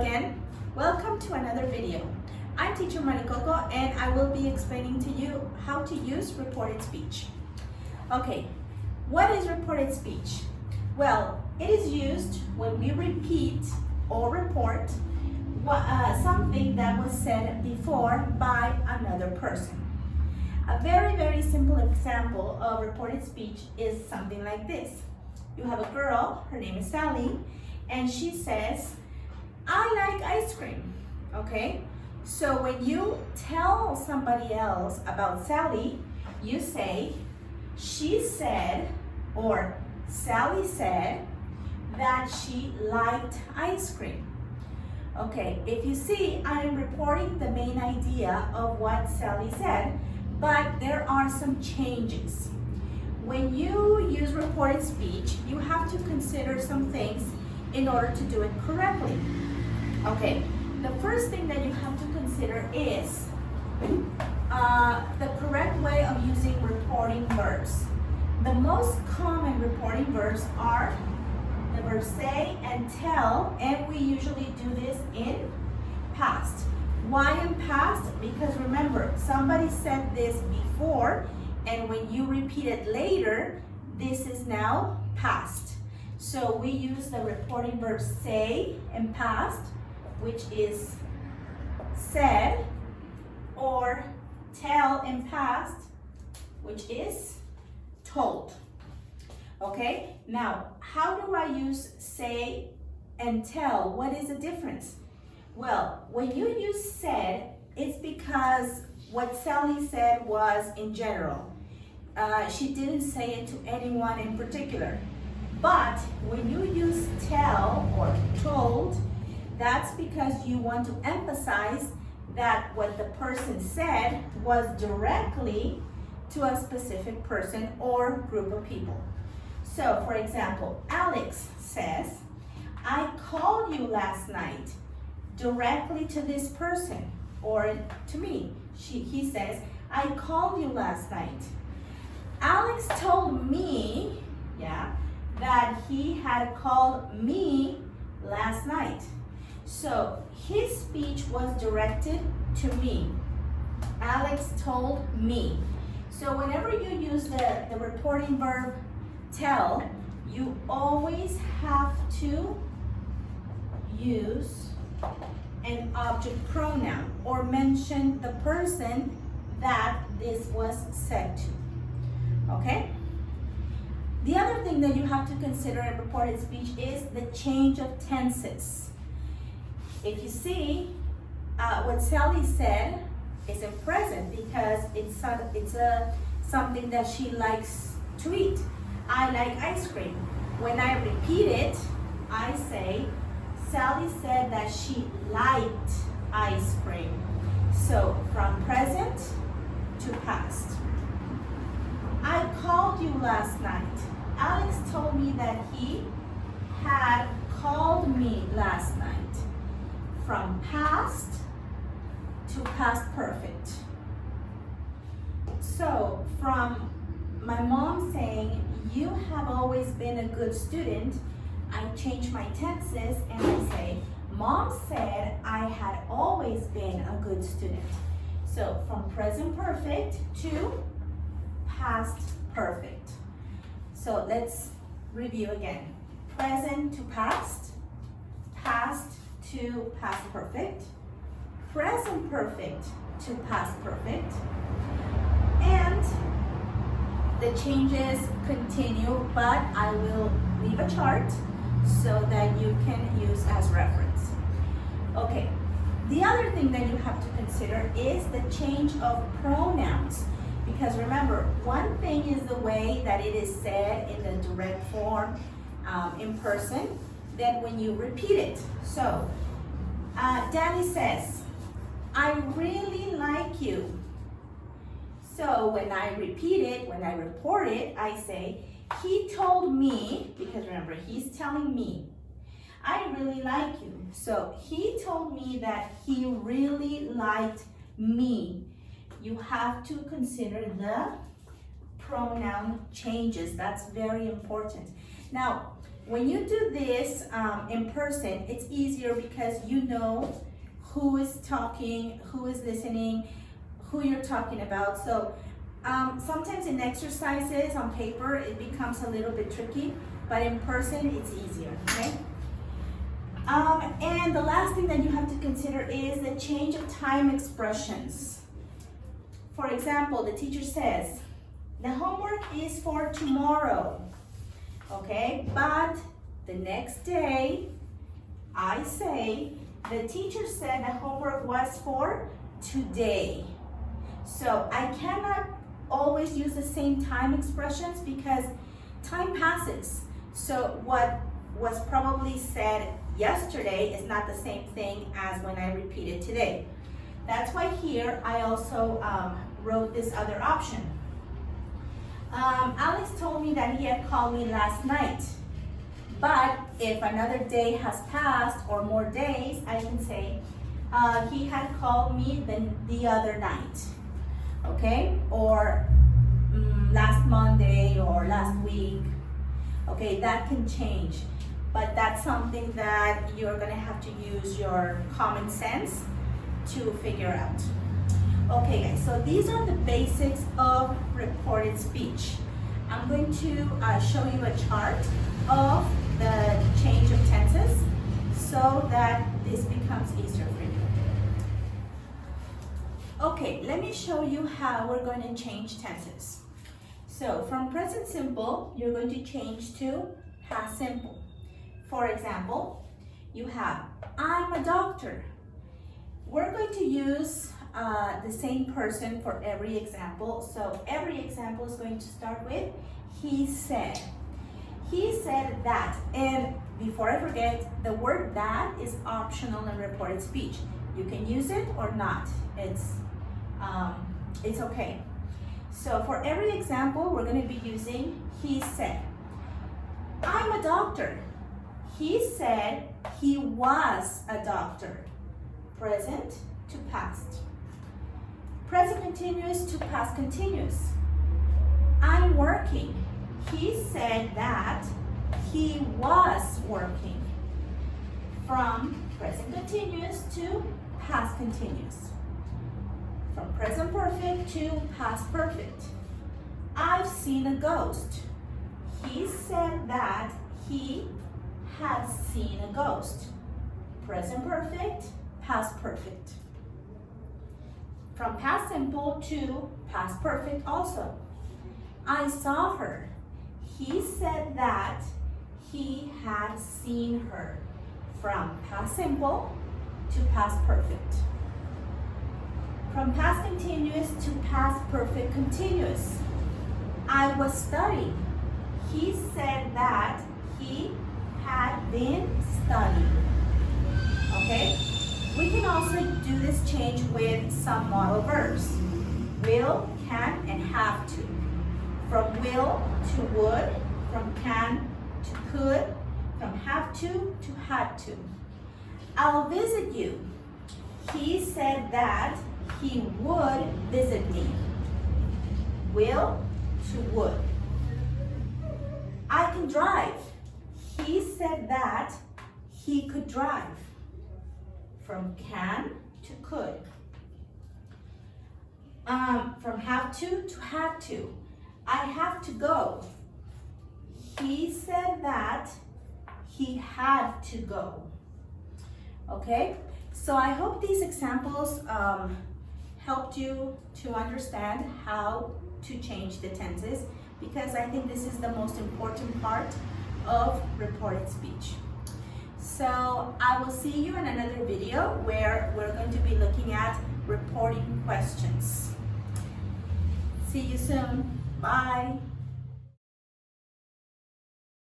again. Welcome to another video. I'm teacher Maricoco and I will be explaining to you how to use reported speech. Okay, what is reported speech? Well, it is used when we repeat or report something that was said before by another person. A very simple example of reported speech is something like this. You have a girl, her name is Sally, and she says, I like ice cream, okay? So when you tell somebody else about Sally, you say, she said, or Sally said that she liked ice cream. Okay, if you see, I am reporting the main idea of what Sally said, but there are some changes. When you use reported speech, you have to consider some things in order to do it correctly. Okay, the first thing that you have to consider is the correct way of using reporting verbs. The most common reporting verbs are the verbs say and tell, and we usually do this in past. Why in past? Because remember, somebody said this before, and when you repeat it later, this is now past. So we use the reporting verb say in past, which is said, or tell in past, which is told. Okay, now how do I use say and tell? What is the difference? Well, when you use said, it's because what Sally said was in general. She didn't say it to anyone in particular. But when you use tell or told, that's because you want to emphasize that what the person said was directly to a specific person or group of people. So, for example, Alex says, I called you last night, directly to this person or to me. He says, I called you last night. Alex told me, that he had called me last night. So his speech was directed to me. Alex told me. So whenever you use the reporting verb tell, you always have to use an object pronoun or mention the person that this was said to. Okay? The other thing that you have to consider in reported speech is the change of tenses. If you see, what Sally said is in present because it's something that she likes to eat. I like ice cream. When I repeat it, I say, Sally said that she liked ice cream. So from present to past. I called you last night. Alex told me that he had called me last night. From past to past perfect. So from my mom saying, you have always been a good student, I change my tenses and I say, Mom said I had always been a good student. So from present perfect to past perfect. So let's review again. Present to past, past to past perfect, present perfect to past perfect, and the changes continue, but I will leave a chart so that you can use as reference. Okay, the other thing that you have to consider is the change of pronouns. Because remember, one thing is the way that it is said in the direct form in person, then when you repeat it. So, Danny says, I really like you. So when I repeat it, when I report it, I say, he told me, because remember, he's telling me, I really like you. So he told me that he really liked me. You have to consider the pronoun changes. That's very important. Now, When you do this in person, it's easier because you know who is talking, who is listening, who you're talking about. So sometimes in exercises on paper, it becomes a little bit tricky, but in person, it's easier, okay? And the last thing that you have to consider is the change of time expressions. For example, the teacher says, the homework is for tomorrow, okay? But the next day, I say, the teacher said the homework was for today. So I cannot always use the same time expressions because time passes. So what was probably said yesterday is not the same thing as when I repeat it today. That's why here I also wrote this other option. Alex told me that he had called me last night. But if another day has passed or more days, I can say, he had called me the other night, okay? Or last Monday or last week, okay? That can change, but that's something that you're gonna have to use your common sense to figure out. Okay guys, so these are the basics of reported speech. I'm going to show you a chart of the change of tenses so that this becomes easier for you. Okay, let me show you how we're going to change tenses. So from present simple, you're going to change to past simple. For example, you have, I'm a doctor. We're going to use the same person for every example. So every example is going to start with, he said. He said that, and before I forget, the word that is optional in reported speech. You can use it or not. It's okay. So for every example, we're going to be using he said. I'm a doctor. He said he was a doctor. Present to past. Present continuous to past continuous. I'm working. He said that he was working. From present continuous to past continuous. From present perfect to past perfect. I've seen a ghost. He said that he had seen a ghost. Present perfect, past perfect. From past simple to past perfect also. I saw her. He said that he had seen her. From past simple to past perfect. From past continuous to past perfect continuous. I was studying. He said that he had been studying. Okay? We can also do this change with some modal verbs. Will, can, and have to. From will to would, from can to could, from have to had to. I'll visit you. He said that he would visit me. Will to would. I can drive. He said that he could drive. From can to could. From have to had to. I have to go. He said that he had to go. Okay, so I hope these examples helped you to understand how to change the tenses, because I think this is the most important part of reported speech. So I will see you in another video where we're going to be looking at reporting questions. See you soon. Bye.